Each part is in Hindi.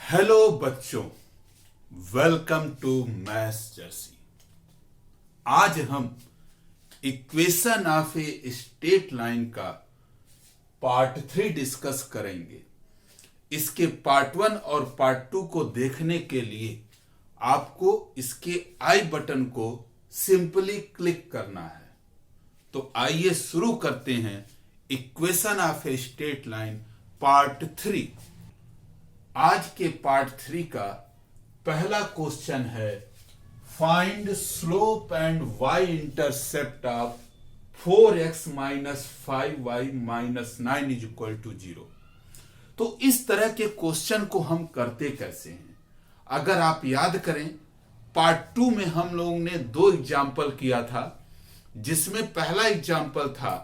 हेलो बच्चों, वेलकम टू मैथ्स जर्सी। आज हम equation of a straight line का पार्ट 3 डिस्कस करेंगे। इसके पार्ट 1 और पार्ट 2 को देखने के लिए आपको इसके आई बटन को सिंपली क्लिक करना है। तो आइए शुरू करते हैं equation of a straight line part 3। आज के पार्ट 3 का पहला क्वेश्चन है find slope and y intercept of 4x minus 5y minus 9 is equal to 0। तो इस तरह के क्वेश्चन को हम करते कैसे हैं? अगर आप याद करें, पार्ट 2 में हम लोगों ने 2 एग्जाम्पल किया था, जिसमें पहला एग्जाम्पल था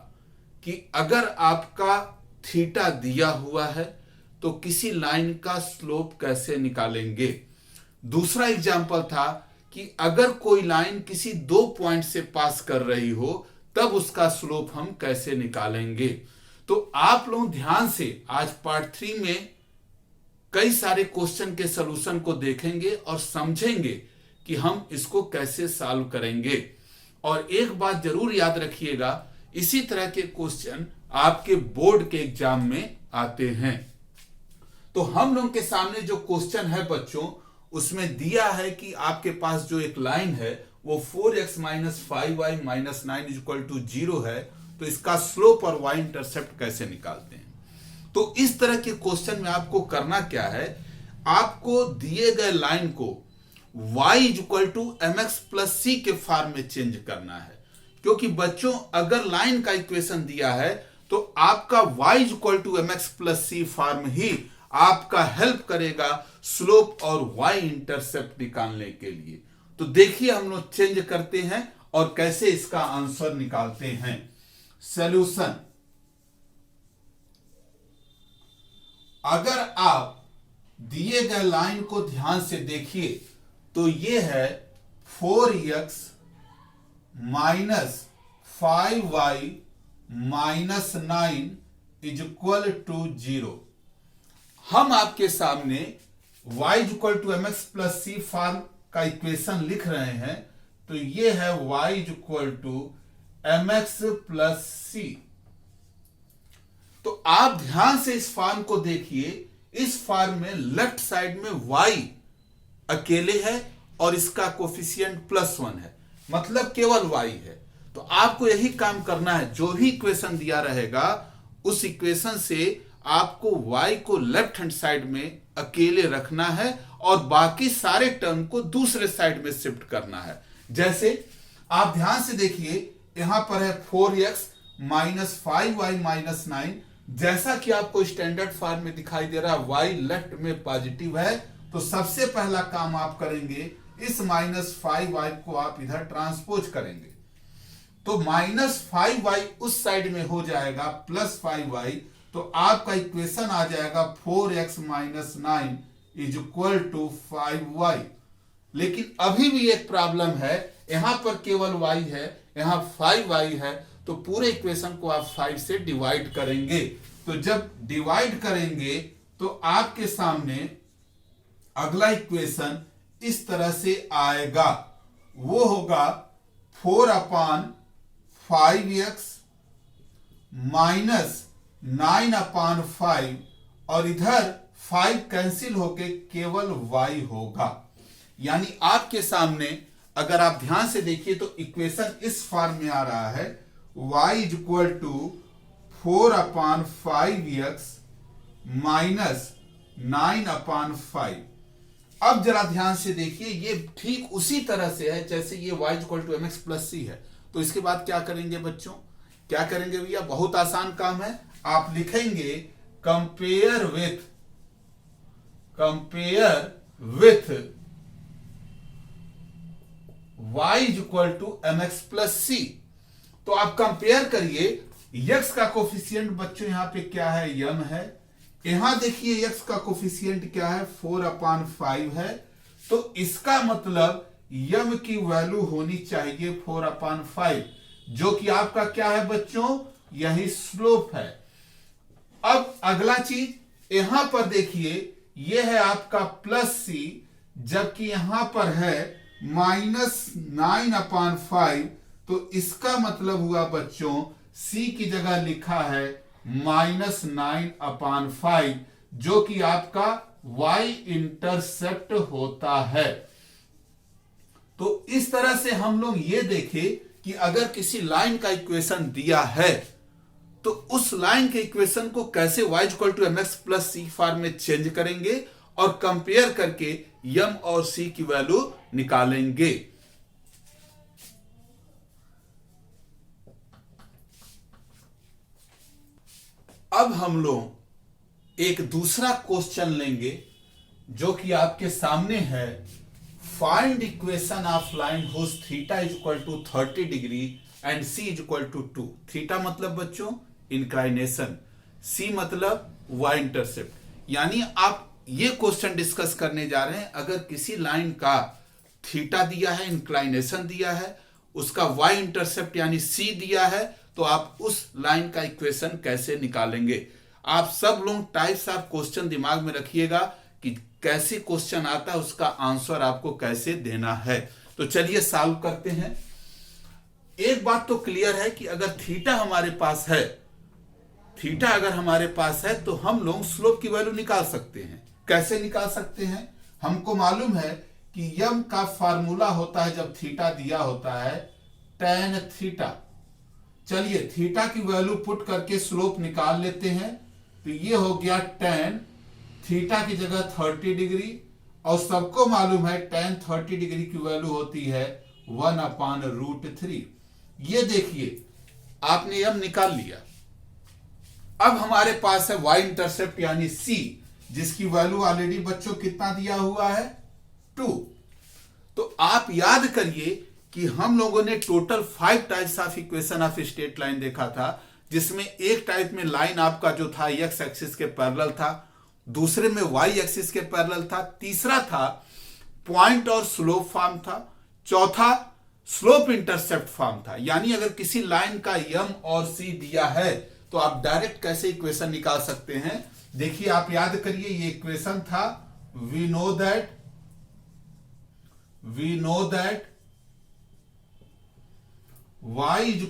कि अगर आपका थीटा दिया हुआ है तो किसी लाइन का स्लोप कैसे निकालेंगे। दूसरा एग्जाम्पल था कि अगर कोई लाइन किसी 2 पॉइंट से पास कर रही हो तब उसका स्लोप हम कैसे निकालेंगे। तो आप लोग ध्यान से आज पार्ट 3 में कई सारे क्वेश्चन के सलूशन को देखेंगे और समझेंगे कि हम इसको कैसे सॉल्व करेंगे। और एक बात जरूर याद रखिएगा, इसी तरह के क्वेश्चन आपके बोर्ड के एग्जाम में आते हैं। तो हम लोग के सामने जो क्वेश्चन है बच्चों, उसमें दिया है कि आपके पास जो एक लाइन है वो 4x minus 5y minus 9 is equal to 0 है। तो इसका स्लोप और y इंटरसेप्ट कैसे निकालते हैं? तो इस तरह के क्वेश्चन में आपको करना क्या है, आपको दिए गए लाइन को y is equal to mx plus C के फॉर्म में चेंज करना है। क्योंकि बच्चों अगर लाइन का इक्वेशन दिया है तो आपका y is equal to mx plus C form ही आपका हेल्प करेगा स्लोप और y इंटरसेप्ट निकालने के लिए। तो देखिए हम लोग चेंज करते हैं और कैसे इसका आंसर निकालते हैं। सॉल्यूशन, अगर आप दिए गए लाइन को ध्यान से देखिए तो ये है 4x minus 5y minus 9 is equal to 0। हम आपके सामने y equal to M X plus C form का इक्वेशन लिख रहे हैं। तो ये है y equal to M X plus C. तो आप ध्यान से इस फॉर्म को देखिए। इस फॉर्म में लेफ्ट साइड में y अकेले है और इसका कोफिशिएंट +1 है, मतलब केवल y है। तो आपको यही काम करना है, जो भी इक्वेशन दिया रहेगा उस इक्वेशन से आपको y को लेफ्ट हैंड साइड में अकेले रखना है और बाकी सारे टर्म को दूसरे साइड में शिफ्ट करना है। जैसे आप ध्यान से देखिए, यहां पर है 4x माइनस 5y माइनस 9। जैसा कि आपको स्टैंडर्ड फॉर्म में दिखाई दे रहा है y लेफ्ट में पॉजिटिव है, तो सबसे पहला काम आप करेंगे, इस माइनस 5y को आप इधर ट्रांसपोज करेंगे। तो माइनस 5y उस साइड में हो जाएगा प्लस 5y। तो आपका इक्वेशन आ जाएगा 4x minus 9 is equal to 5y। लेकिन अभी भी एक प्रॉब्लम है, यहां पर केवल y है, यहां 5y है। तो पूरे इक्वेशन को आप 5 से डिवाइड करेंगे। तो जब डिवाइड करेंगे तो आपके सामने अगला इक्वेशन इस तरह से आएगा, वो होगा 4 अपान 5x माइनस 9 अपान 5 और इधर 5 कैंसिल होके केवल y होगा। यानी आपके सामने अगर आप ध्यान से देखिए तो इक्वेशन इस फॉर्म में आ रहा है, y is equal to 4 upon 5x minus 9 upon 5। अब जरा ध्यान से देखिए, ये ठीक उसी तरह से है जैसे ये y is equal to M X plus C है। तो इसके बाद क्या करेंगे बच्चों, क्या करेंगे भैया? बहुत आसान काम है। आप लिखेंगे compare with y is equal to M X plus C. तो आप कंपेयर करिए, x का कोफिशिएंट बच्चों यहां पे क्या है? m है। यहां देखिए x का कोफिशिएंट क्या है? 4 अपान 5 है। तो इसका मतलब m की वैल्यू होनी चाहिए 4 अपान 5, जो कि आपका क्या है बच्चों? यही स्लोप है। अब अगला चीज, यहां पर देखिए ये है आपका प्लस सी, जबकि यहां पर है -9/5। तो इसका मतलब हुआ बच्चों सी की जगह लिखा है -9/5, जो कि आपका y इंटरसेप्ट होता है। तो इस तरह से हम लोग ये देखें कि अगर किसी लाइन का इक्वेशन दिया है तो उस लाइन के इक्वेशन को कैसे y = mx + c फॉर्म में चेंज करेंगे और कंपेयर करके m और c की वैल्यू निकालेंगे। अब हम लोग एक दूसरा क्वेश्चन लेंगे जो कि आपके सामने है। Find equation of line whose theta = 30 degree and c = 2। Theta मतलब बच्चों इंक्लाइनेशन, c मतलब y इंटरसेप्ट। यानी आप ये क्वेश्चन डिस्कस करने जा रहे हैं, अगर किसी लाइन का थीटा दिया है, इंक्लाइनेशन दिया है, उसका y इंटरसेप्ट यानी c दिया है, तो आप उस लाइन का इक्वेशन कैसे निकालेंगे। आप सब लोग टाइप्स ऑफ क्वेश्चन दिमाग में रखिएगा कि कैसे क्वेश्चन आता है, उसका आंसर आपको कैसे देना है। तो चलिए सॉल्व करते हैं। एक बात तो क्लियर है कि अगर थीटा हमारे पास है, थीटा अगर हमारे पास है तो हम लोग स्लोप की वैल्यू निकाल सकते हैं। कैसे निकाल सकते हैं? हमको मालूम है कि यम का फार्मूला होता है जब थीटा दिया होता है tan थीटा। चलिए थीटा की वैल्यू पुट करके स्लोप निकाल लेते हैं। तो ये हो गया tan थीटा की जगह 30 डिग्री, और सबको मालूम है tan 30 डिग्री की वैल्यू होती है 1/√3। ये देखिए आपने यम निकाल लिया। अब हमारे पास है y इंटरसेप्ट यानी c, जिसकी वैल्यू ऑलरेडी बच्चों कितना दिया हुआ है 2। तो आप याद करिए कि हम लोगों ने total 5 types of equation of straight line देखा था, जिसमें एक टाइप में लाइन आपका जो था x एक्सिस के पैरेलल था, दूसरे में y एक्सिस के पैरेलल था, तीसरा था पॉइंट और स्लोप फॉर्म था, चौथा स्लोप इंटरसेप्ट फॉर्म था। यानी अगर किसी लाइन का m और c दिया है तो आप डायरेक्ट कैसे इक्वेशन निकाल सकते हैं। देखिए आप याद करिए, ये इक्वेशन था we know that y =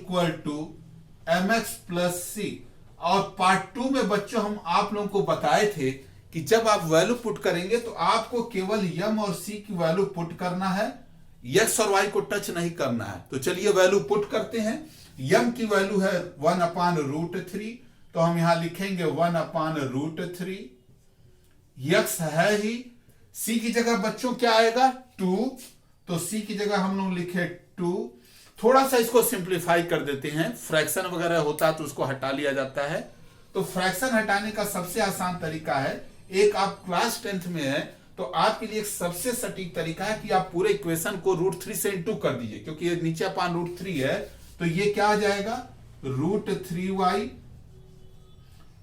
mx + c। और पार्ट 2 में बच्चों हम आप लोगों को बताए थे कि जब आप वैल्यू पुट करेंगे तो आपको केवल m और c की वैल्यू पुट करना है, x और y को टच नहीं करना है। तो चलिए वैल्यू पुट करते हैं। m की वैल्यू है 1/√3, तो हम यहां लिखेंगे 1/√3। x है ही, c की जगह बच्चों क्या आएगा 2, तो c की जगह हम लोग लिखे 2। थोड़ा सा इसको सिंप्लीफाई कर देते हैं, फ्रैक्शन वगैरह होता है तो उसको हटा लिया जाता है। तो फ्रैक्शन हटाने का सबसे आसान तरीका है, एक आप क्लास 10th में है तो आपके लिए एक सबसे सटीक तरीका है कि आप पूरे इक्वेशन को √3 से इंटू कर दीजिए, क्योंकि ये नीचे √3 है। तो ये क्या आ जाएगा √3y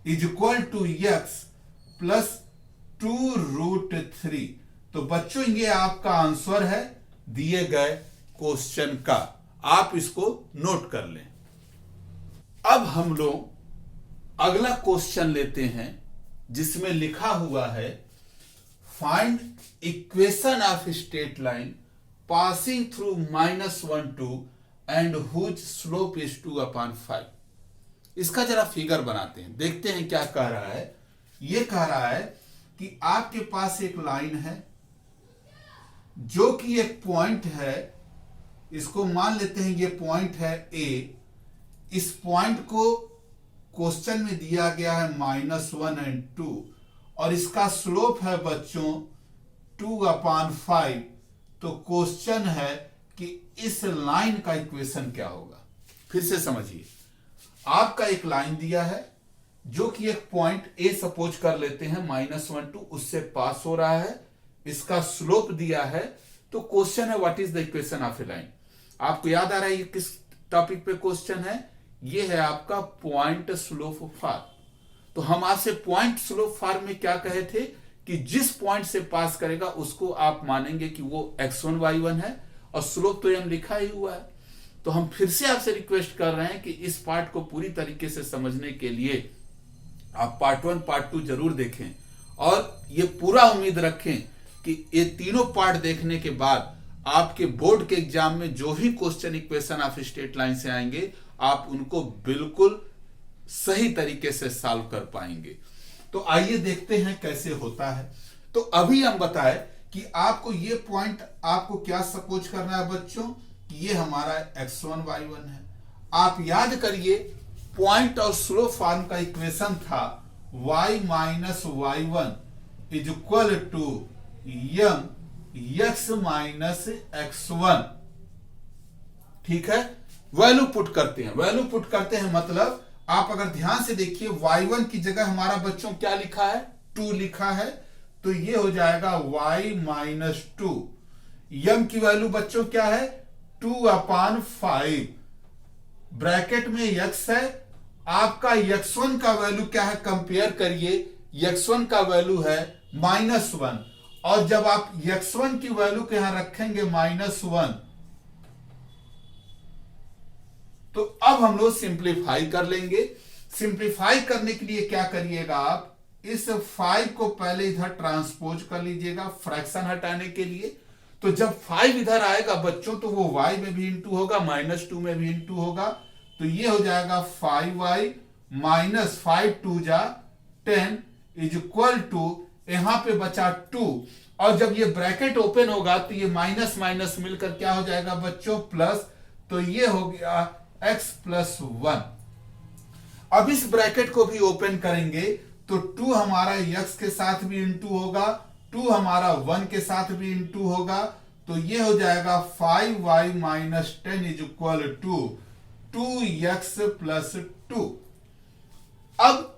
= x + 2√3। तो बच्चों ये आपका आंसर है दिए गए क्वेश्चन का, आप इसको नोट कर लें। अब हम लोग अगला क्वेश्चन लेते हैं जिसमें लिखा हुआ है find equation of straight line passing through -1 2 and whose slope is 2/5। इसका जरा फिगर बनाते हैं, देखते हैं क्या कह रहा है। यह कह रहा है कि आपके पास एक लाइन है जो कि एक पॉइंट है, इसको मान लेते हैं ये पॉइंट है A। इस पॉइंट को क्वेश्चन में दिया गया है -1 और 2, और इसका स्लोप है बच्चों 2/5। तो क्वेश्चन है कि इस लाइन का इक्वेशन क्या होगा। फिर से समझिए, आपका एक लाइन दिया है जो कि एक पॉइंट A सपोज कर लेते हैं -1 2, उससे पास हो रहा है, इसका स्लोप दिया है। तो क्वेश्चन है what is the equation of A line. आपको याद आ रहा है ये किस टॉपिक पे क्वेश्चन है, ये है आपका पॉइंट स्लोप फॉर्म। तो हम आपसे पॉइंट स्लोप फॉर्म में क्या कहे थे कि जिस पॉइंट से पास करेगा उसको आप मानेंगे कि वो x1 y1 है, और स्लोप तो हम लिखा ही हुआ है। तो हम फिर से आपसे रिक्वेस्ट कर रहे हैं कि इस पार्ट को पूरी तरीके से समझने के लिए आप पार्ट 1 पार्ट 2 जरूर देखें, और ये पूरा उम्मीद रखें कि ये तीनों पार्ट देखने के बाद आपके बोर्ड के एग्जाम में जो भी question equation of straight line से आएंगे आप उनको बिल्कुल सही तरीके से सॉल्व कर पाएंगे। तो आइए देखते हैं कैसे होता है। तो अभी हम बताएं कि आपको ये पॉइंट आपको क्या सपोज करना है बच्चों कि ये हमारा x1 y1 है। आप याद करिए पॉइंट और स्लोप फॉर्म का इक्वेशन था y minus y1 is equal to m x minus x1। ठीक है, वैल्यू पुट करते हैं, वैल्यू पुट करते हैं मतलब आप अगर ध्यान से देखिए y1 की जगह हमारा बच्चों क्या लिखा है 2 लिखा है, तो ये हो जाएगा y माइनस 2। यम की वैल्यू बच्चों क्या है 2/5, ब्रैकेट में x है। आपका x1 का वैल्यू क्या है कंपेयर करिए, x1 का वैल्यू है -1 और जब आप x1 की वैल्यू के यहां रखेंगे -1 तो अब हम लोग सिंप्लीफाई कर लेंगे। सिंप्लीफाई करने के लिए क्या करिएगा आप इस 5 को पहले इधर ट्रांसपोज कर लीजिएगा फ्रैक्शन हटाने के लिए। तो जब 5 इधर आएगा बच्चों तो वो y में भी इंटू होगा -2 में भी इंटू होगा, तो ये हो जाएगा 5y माइनस 5 2 जा 10 इज इक्वल टू यहां पे बचा 2 और जब ये ब्रैकेट ओपन होगा तो ये माइनस माइनस मिलकर क्या हो जाएगा बच्चों प्लस, तो ये हो गया x प्लस 1। अब इस ब्रैकेट को भी ओपन करेंगे तो 2 हमारा x के साथ भी इंटू होगा, 2 हमारा 1 के साथ भी इंटू होगा, तो ये हो जाएगा 5y minus 10 is equal to 2x plus 2। अब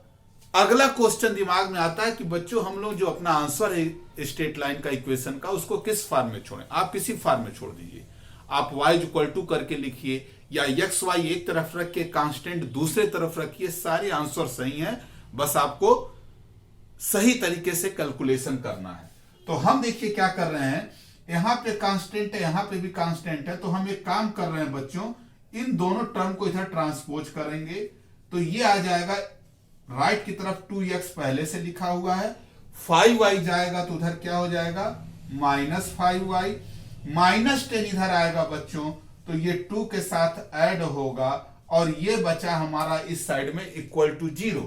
अगला क्वेश्चन दिमाग में आता है कि बच्चों हम लोग जो अपना आंसर है स्ट्रेट लाइन का इक्वेशन का उसको किस फॉर्म में छोड़ें। आप किसी फॉर्म में छोड़ दीजिए, आप y इक्वल टू करके लिखिए या एक्स वाई एक तरफ रख के कांस्टेंट दूसरे तरफ रखिए, सारे आंसर सही हैं, बस आपको सही तरीके से कैलकुलेशन करना है। तो हम देखिए क्या कर रहे हैं, यहां पे कांस्टेंट है यहां पे भी कांस्टेंट है, तो हम एक काम कर रहे हैं बच्चों इन दोनों टर्म को इधर ट्रांसपोज करेंगे तो ये आ जाएगा राइट की तरफ 2x पहले से लिखा हुआ है, 5y जाएगा तो उधर क्या हो जाएगा -5y, -10 इधर आएगा बच्चों तो ये 2 के साथ ऐड होगा और ये बचा हमारा इस साइड में इक्वल टू 0।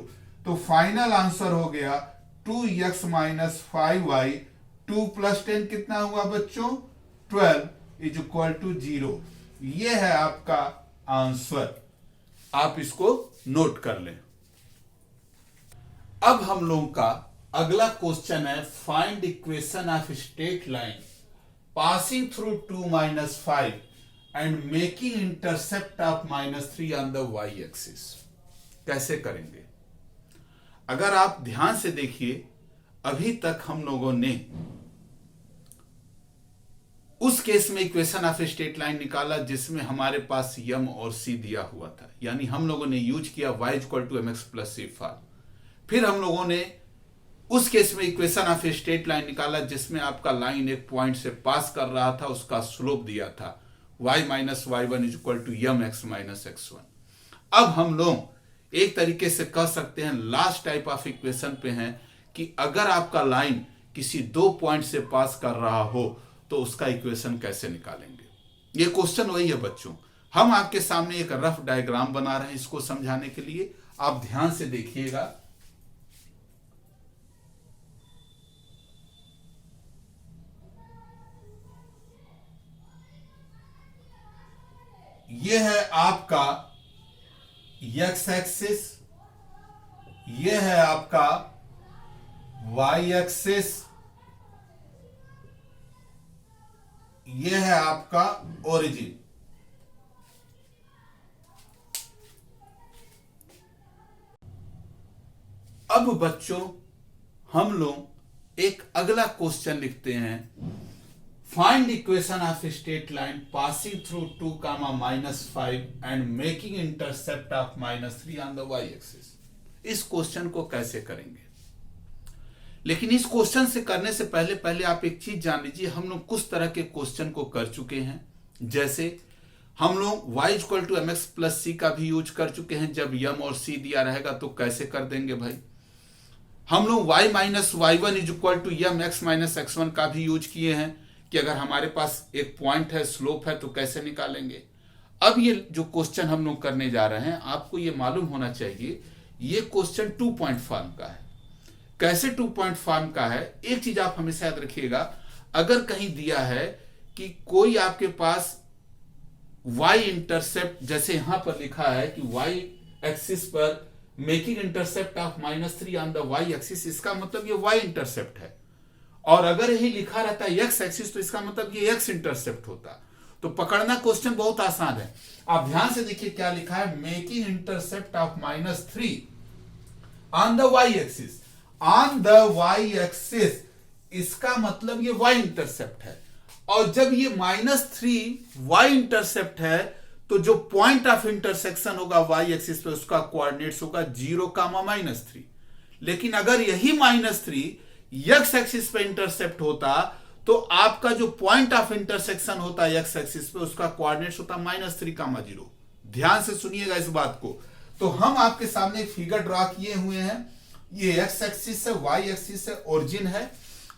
तो फाइनल आंसर हो गया 2x माइनस 5y, 2 प्लस 10 कितना हुआ बच्चों 12 इज इक्वल टू 0। ये है आपका आंसर, आप इसको नोट कर लें। अब हम लोगों का अगला क्वेश्चन है find equation of straight line passing through 2 - 5 and making intercept of -3 on the y axis. कैसे करेंगे? अगर आप ध्यान से देखिए अभी तक हम लोगों ने उस केस में इक्वेशन ऑफ स्ट्रेट लाइन निकाला जिसमें हमारे पास यम और सी दिया हुआ था, यानी हम लोगों ने यूज किया y equal to mx plus c form. फिर हम लोगों ने उस केस में इक्वेशन ऑफ स्ट्रेट लाइन निकाला जिसमें आपका लाइन एक पॉइंट से पास कर रहा था, उसका स्लोप दिया था y minus y1 is equal to m x minus x1। अब हम लोग एक तरीके से कह सकते हैं लास्ट टाइप ऑफ इक्वेशन पे हैं कि अगर आपका लाइन किसी 2 पॉइंट से पास कर रहा हो तो उसका इक्वेशन कैसे निकालेंगे। ये क्वेश्चन वही है बच्चों, हम आपके सामने एक रफ डायग्राम बना रहे हैं इसको समझाने के लिए, आप ध्यान से देखिएगा। ये है आपका x एक्सिस, ये है आपका y एक्सिस, ये है आपका ओरिजिन। अब बच्चों हम लोग एक अगला क्वेश्चन लिखते हैं find equation of straight line passing through 2, -5 and making intercept of -3 on the y axis. इस क्वेश्चन को कैसे करेंगे? लेकिन इस क्वेश्चन से करने से पहले आप एक चीज जान लीजिए, हम लोग कुछ तरह के क्वेश्चन को कर चुके हैं। जैसे हम लोग y equal to mx plus c का भी यूज कर चुके हैं, जब यम और c दिया रहेगा तो कैसे कर देंगे भाई। हम लोग y minus y one is equal to m x minus x one का भी यूज किए हैं कि अगर हमारे पास एक पॉइंट है, स्लोप है, तो कैसे निकालेंगे। अब ये जो क्वेश्चन हम लोग करने जा रहे हैं, आपको ये मालूम होना चाहिए ये क्वेश्चन 2 पॉइंट फॉर्म का है। कैसे 2 पॉइंट फॉर्म का है, एक चीज आप हमेशा याद रखिएगा, अगर कहीं दिया है कि कोई आपके पास y इंटरसेप्ट, जैसे यहां पर लिखा है कि y एक्सिस पर making intercept of -3 on the y axis, इसका मतलब ये y इंटरसेप्ट है। और अगर यही लिखा रहता है x एक्सिस, तो इसका मतलब ये x इंटरसेप्ट होता। तो पकड़ना क्वेश्चन बहुत आसान है। आप ध्यान से देखिए क्या लिखा है, making intercept of -3 on the y axis. On the y axis इसका मतलब ये y इंटरसेप्ट है। और जब ये -3 y इंटरसेप्ट है, तो जो पॉइंट ऑफ इंटरसेक्शन होगा y एक्सिस पे, उसका कोऑर्डिनेट्स होगा 0, -3। लेकिन अगर यही -3 x एक्सिस पे इंटरसेप्ट होता, तो आपका जो पॉइंट ऑफ इंटरसेक्शन होता है x एक्सिस पे, उसका कोऑर्डिनेट्स होता -3, 0। ध्यान से सुनिएगा इस बात को। तो हम आपके सामने एक फिगर ड्रॉ किए हुए हैं, ये x एक्सिस है, y एक्सिस है, ओरिजिन है।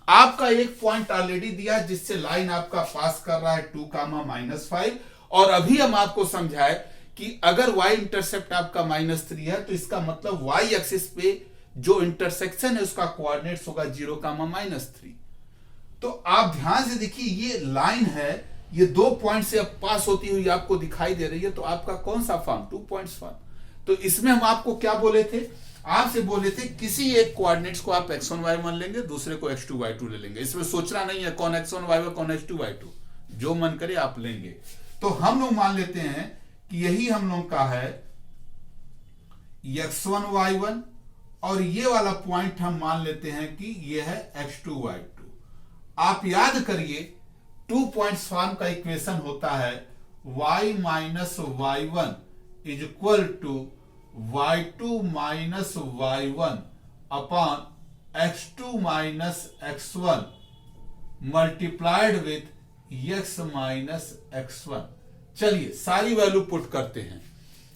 आपका एक पॉइंट ऑलरेडी दिया जिससे लाइन आपका पास कर रहा है 2, -5। और अभी हम आपको समझाए कि अगर y इंटरसेप्ट आपका -3 है, तो इसका मतलब y एक्सिस पे जो इंटरसेक्शन है उसका कोऑर्डिनेट्स होगा 0, -3। तो आप ध्यान से देखिए, ये लाइन है, ये 2 पॉइंट से अब पास होती हुई आपको दिखाई दे रही है। तो आपका कौन सा फॉर्म, 2 पॉइंट्स फॉर्म। तो इसमें हम आपको क्या बोले थे, आपसे बोले थे किसी एक कोऑर्डिनेट्स को आप x1 y1 लेंगे, दूसरे को x2 y2 ले लेंगे। इसमें सोचना नहीं है कौन x1 y1 कौन x2 y2, जो मन करे आप लेंगे। तो हम लोग मान लेते हैं कि यही हम लोग का है x1 y1, और ये वाला पॉइंट हम मान लेते हैं कि ये है x2 y2। आप याद करिए 2 पॉइंट्स फॉर्म का इक्वेशन होता है y minus y1 is equal to y2 minus y1 upon x2 minus x1 multiplied with x minus x1। चलिए सारी वैल्यू पुट करते हैं।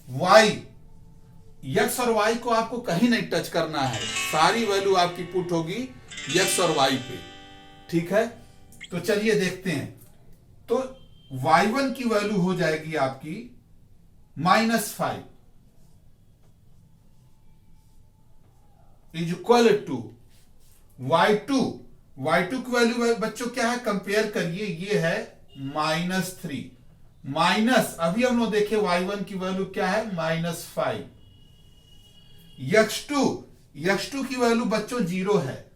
y, x और y को आपको कहीं नहीं टच करना है, सारी वैल्यू आपकी पुट होगी x और y पे, ठीक है। तो चलिए देखते हैं। तो y1 की वैल्यू हो जाएगी आपकी -5 इज इक्वल टू y2 की वैल्यू बच्चों क्या है, कंपेयर करिए, ये है -3 माइनस, अभी हम लोग देखे y1 की वैल्यू क्या है -5। x2 की वैल्यू बच्चों 0 है,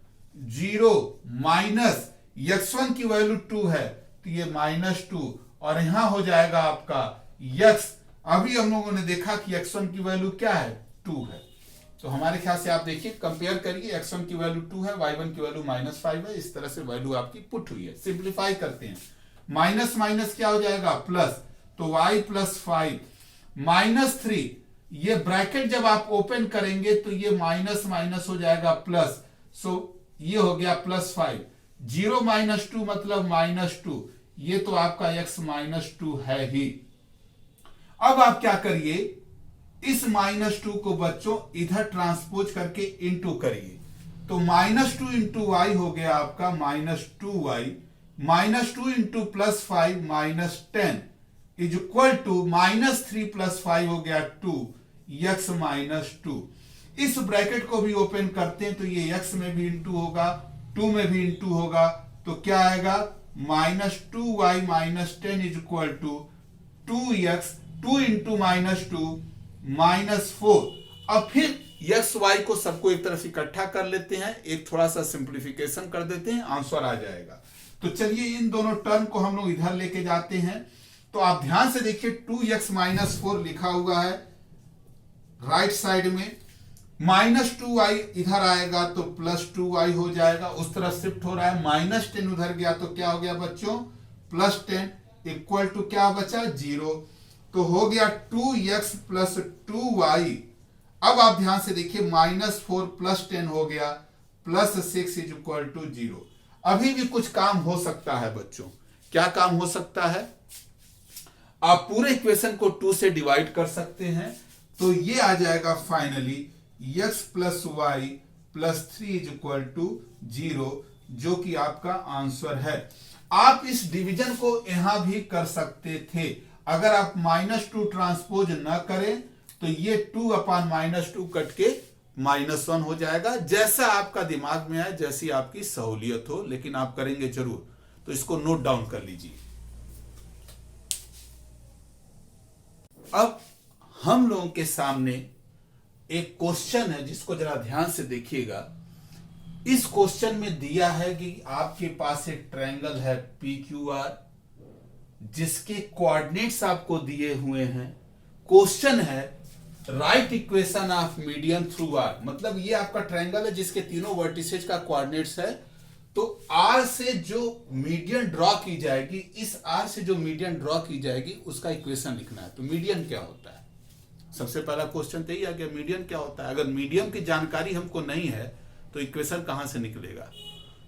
0 माइनस x1 की वैल्यू 2 है, तो ये -2, और यहां हो जाएगा आपका x। अभी हम लोगों ने देखा कि x1 की वैल्यू क्या है, 2 है। तो हमारे ख्याल से आप देखिए, कंपेयर करिए, x1 की वैल्यू 2 है, y1 की वैल्यू -5 है। इस तरह से वैल्यू आपकी पुट हुई है। सिंप्लीफाई करते हैं, माइनस माइनस क्या हो जाएगा, प्लस, तो y प्लस 5 -3, ये ब्रैकेट जब आप ओपन करेंगे तो ये माइनस माइनस हो जाएगा प्लस, सो ये हो गया +5। 0 - 2 मतलब -2, ये तो आपका x -2 है ही। अब आप क्या करिए, इस -2 को बच्चों इधर ट्रांसपोज करके इनटू करिए, तो -2 इंटू y हो गया आपका -2y, -2 into +5 -10 is equal to -3 + 5 हो गया 2, x -2। इस ब्रैकेट को भी ओपन करते हैं तो ये x में भी इंटू होगा, 2 में भी इंटू होगा, तो क्या आएगा -2y -10 is equal to 2x, 2 into -2 -4। अब फिर x y को सबको एक तरफ इकट्ठा कर लेते हैं, एक थोड़ा सा सिंप्लीफिकेशन कर देते हैं, आंसर आ जाएगा। तो चलिए इन दोनों टर्म को हम लोग इधर लेके जाते हैं। तो आप ध्यान से देखिए 2x -4 लिखा हुआ है राइट साइड में, -2y इधर आएगा तो +2y हो जाएगा, उस तरफ शिफ्ट हो रहा है, -10 उधर गया तो क्या हो गया बच्चों, +10 इक्वल टू क्या बचा 0, तो हो गया 2x + 2y। अब आप ध्यान से देखिए -4 + 10 हो गया +6 इज इक्वल टू 0। अभी भी कुछ काम हो सकता है बच्चों, क्या काम हो सकता है, आप पूरे इक्वेशन को 2 से डिवाइड कर सकते हैं, तो ये आ जाएगा finally x + y +3 is equal to 0, जो कि आपका आंसर है। आप इस डिवीजन को यहां भी कर सकते थे। अगर आप -2 ट्रांसपोज ना करें तो ये 2/-2 कट के -1 हो जाएगा। जैसा आपका दिमाग में आए, जैसी आपकी सहूलियत हो, लेकिन आप करेंगे जरूर। तो इसको नोट डाउन कर लीजिए। अब हम लोगों के सामने एक क्वेश्चन है, जिसको जरा ध्यान से देखिएगा। इस क्वेश्चन में दिया है कि आपके पास एक ट्रायंगल है PQR, जिसके कोऑर्डिनेट्स आपको दिए हुए हैं। क्वेश्चन है write equation of median through R, मतलब ये आपका ट्रायंगल है जिसके तीनों वर्टिसेज का कोऑर्डिनेट्स है। तो आर से जो मीडियन ड्रॉ की जाएगी, इस आर से जो मीडियन ड्रॉ की जाएगी, उसका इक्वेशन लिखना है। तो मीडियन क्या होता है? सबसे पहला क्वेश्चन तो यही है कि मीडियन क्या होता है। अगर मीडियन की जानकारी हमको नहीं है तो इक्वेशन कहां से निकलेगा?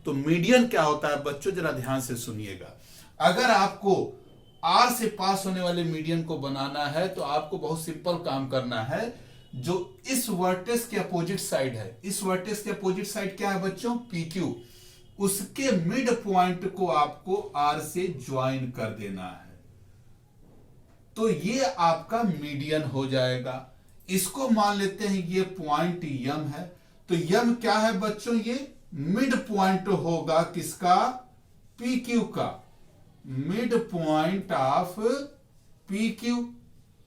तो मीडियन क्या होता है बच्चों, जरा ध्यान से सुनिएगा। अगर आपको आर से पास होने वाले मीडियन को बनाना है तो आपको बहुत सिंपल काम करना है। जो इस वर्टेक्स के अपोजिट साइड है, इस वर्टेक्स के अपोजिट साइड क्या है बच्चों? PQ। उसके मिड पॉइंट को आपको आर से ज्वाइन कर देना है, तो ये आपका मीडियन हो जाएगा। इसको मान लेते हैं ये पॉइंट यम है। तो यम क्या है बच्चों? ये मिड पॉइंट होगा किसका? PQ का, मिड पॉइंट ऑफ PQ।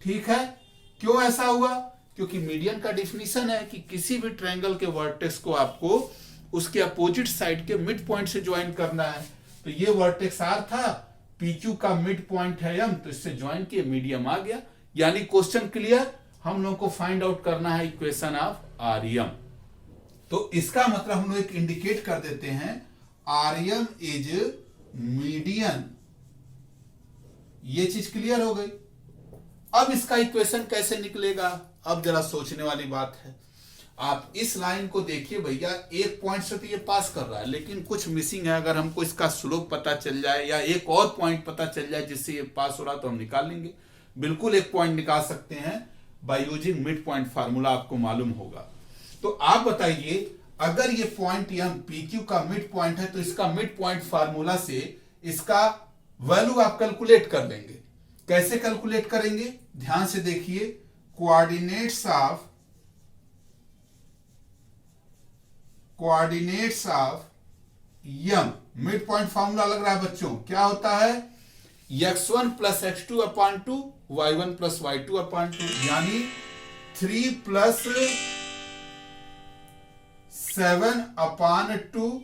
ठीक है, क्यों ऐसा हुआ? क्योंकि मीडियन का डिफिनीशन है कि किसी भी ट्रायंगल के वर्टेक्स को आपको उसके अपोजिट साइड के मिड पॉइंट से ज्वाइन करना है। तो ये वर्टेक्स आर था, PQ का मिड पॉइंट है यम, तो इससे ज्वाइन किए, मीडियम आ गया। यानी क्वेश्चन क्लियर। हम लोग को फाइंड आउट करना है इक्वेशन ऑफ आरएम। तो इसका मतलब हम लोग एक इंडिकेट कर देते हैं, आरएम इज मीडियन। ये चीज क्लियर हो गई। अब इसका इक्वेशन कैसे निकलेगा? अब जरा सोचने वाली बात है। आप इस लाइन को देखिए भैया, एक पॉइंट से तो ये पास कर रहा है, लेकिन कुछ मिसिंग है। अगर हमको इसका स्लोप पता चल जाए या एक और पॉइंट पता चल जाए जिससे ये पास हो रहा, तो हम निकाल लेंगे। बिल्कुल एक पॉइंट निकाल सकते हैं by using mid point formula, आपको मालूम होगा। तो आप बताइए, अगर ये पॉइंट यहां PQ का मिड पॉइंट है तो इसका मिड पॉइंट फार्मूला से इसका वैल्यू आप कैलकुलेट कर लेंगे। कैसे कैलकुलेट करेंगे? ध्यान से देखिए। Coordinates of M, mid point formula लग रहा है बच्चों, क्या होता है? x1 + x2/2 y1 + y2/2, यानी 3 + 7/2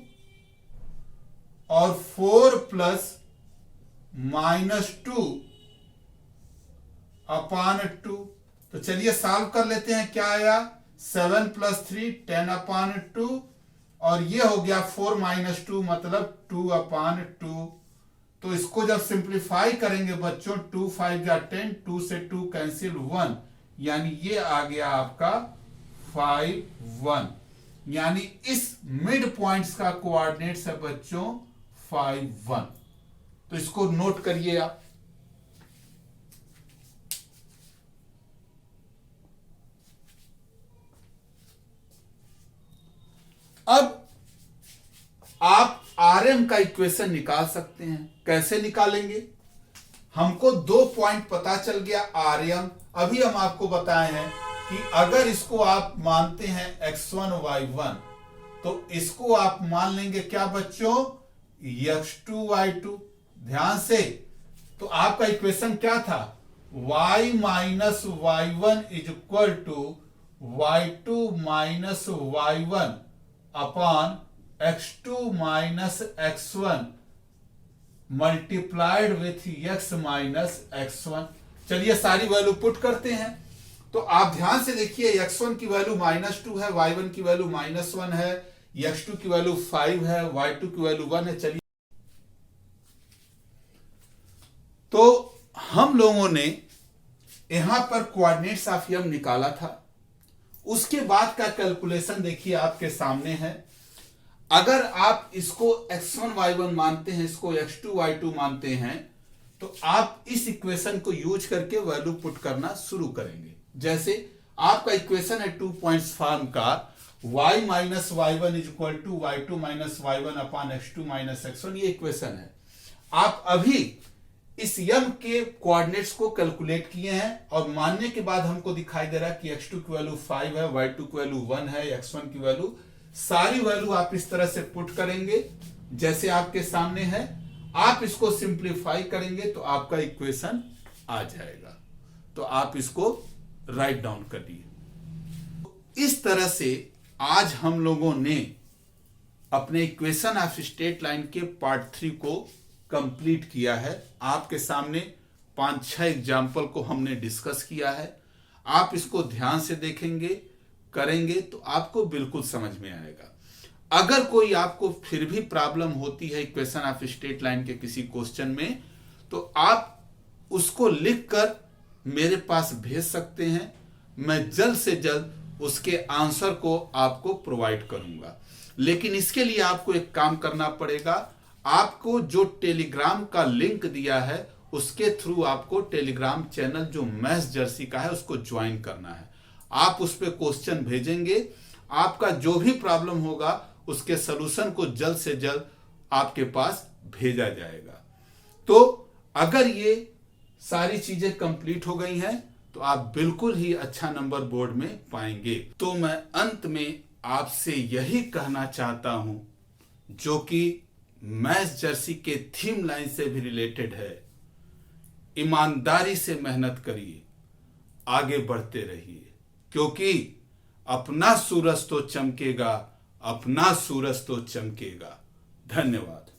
और 4 + -2/2। तो चलिए सॉल्व कर लेते हैं। क्या आया? 7 + 3 10/2, और ये हो गया 4 - 2 मतलब 2/2। तो इसको जब सिंप्लीफाई करेंगे बच्चों, 2 × 5 = 10, 2 से 2 कैंसिल 1, यानी ये आ गया आपका 5 1। यानी इस मिड पॉइंट्स का कोऑर्डिनेट्स है बच्चों 5 1। तो इसको नोट करिए आप। अब आप आरएम का इक्वेशन निकाल सकते हैं। कैसे निकालेंगे? हमको 2 पॉइंट पता चल गया आरएम। अभी हम आपको बताए हैं कि अगर इसको आप मानते हैं x1 y1, तो इसको आप मान लेंगे क्या बच्चों? x2 y2। ध्यान से, तो आपका इक्वेशन क्या था? y - y1 = y2 - y1 upon x2 - x1 multiplied with x - x1। चलिए सारी वैल्यू पुट करते हैं। तो आप ध्यान से देखिए, x1 की वैल्यू -2 है, y1 की वैल्यू -1 है, x2 की वैल्यू 5 है, y2 की वैल्यू 1 है। चलिए, तो हम लोगों ने यहां पर कोऑर्डिनेट्स ऑफ यम निकाला था। उसके बाद का कैलकुलेशन देखिए आपके सामने है। अगर आप इसको x1 y1 मानते हैं, इसको x2 y2 मानते हैं, तो आप इस इक्वेशन को यूज करके वैल्यू पुट करना शुरू करेंगे। जैसे आपका इक्वेशन है 2 पॉइंट्स फॉर्म का, y minus y one is equal to y two minus y one upon x two minus x one, ये इक्वेशन है। आप अभी इस यम के कोऑर्डिनेट्स को कैलकुलेट किए हैं और मानने के बाद हमको दिखाई दे रहा है कि x2 की वैल्यू 5 है, y2 की वैल्यू 1 है, x1 की वैल्यू, सारी वैल्यू आप इस तरह से पुट करेंगे जैसे आपके सामने है। आप इसको सिंप्लीफाई करेंगे तो आपका इक्वेशन आ जाएगा। तो आप इसको राइट डाउन करिए। इस तरह से आज हम लोगों ने अपने इक्वेशन ऑफ स्ट्रेट लाइन के पार्ट 3 को कंप्लीट किया है। आपके सामने 5-6 एग्जाम्पल को हमने डिस्कस किया है। आप इसको ध्यान से देखेंगे, करेंगे तो आपको बिल्कुल समझ में आएगा। अगर कोई आपको फिर भी प्रॉब्लम होती है इक्वेशन ऑफ स्ट्रेट लाइन के किसी क्वेश्चन में, तो आप उसको लिखकर मेरे पास भेज सकते हैं। मैं जल्द से जल्द उसके आंसर को आपको प्रोवाइड करूंगा। लेकिन इसके लिए आपको एक काम करना पड़ेगा। आपको जो टेलीग्राम का लिंक दिया है उसके थ्रू आपको टेलीग्राम चैनल जो मैथ्स जर्सी का है उसको ज्वाइन करना है। आप उस पर क्वेश्चन भेजेंगे, आपका जो भी प्रॉब्लम होगा उसके सलूशन को जल्द से जल्द आपके पास भेजा जाएगा। तो अगर ये सारी चीजें कंप्लीट हो गई हैं तो आप बिल्कुल ही अच्छा नंबर बोर्ड में पाएंगे। तो मैं अंत में आपसे यही कहना चाहता हूं, जो कि मैथ्स जर्सी के थीम लाइन से भी रिलेटेड है, ईमानदारी से मेहनत करिए, आगे बढ़ते रहिए, क्योंकि अपना सूरज तो चमकेगा, अपना सूरज तो चमकेगा। धन्यवाद।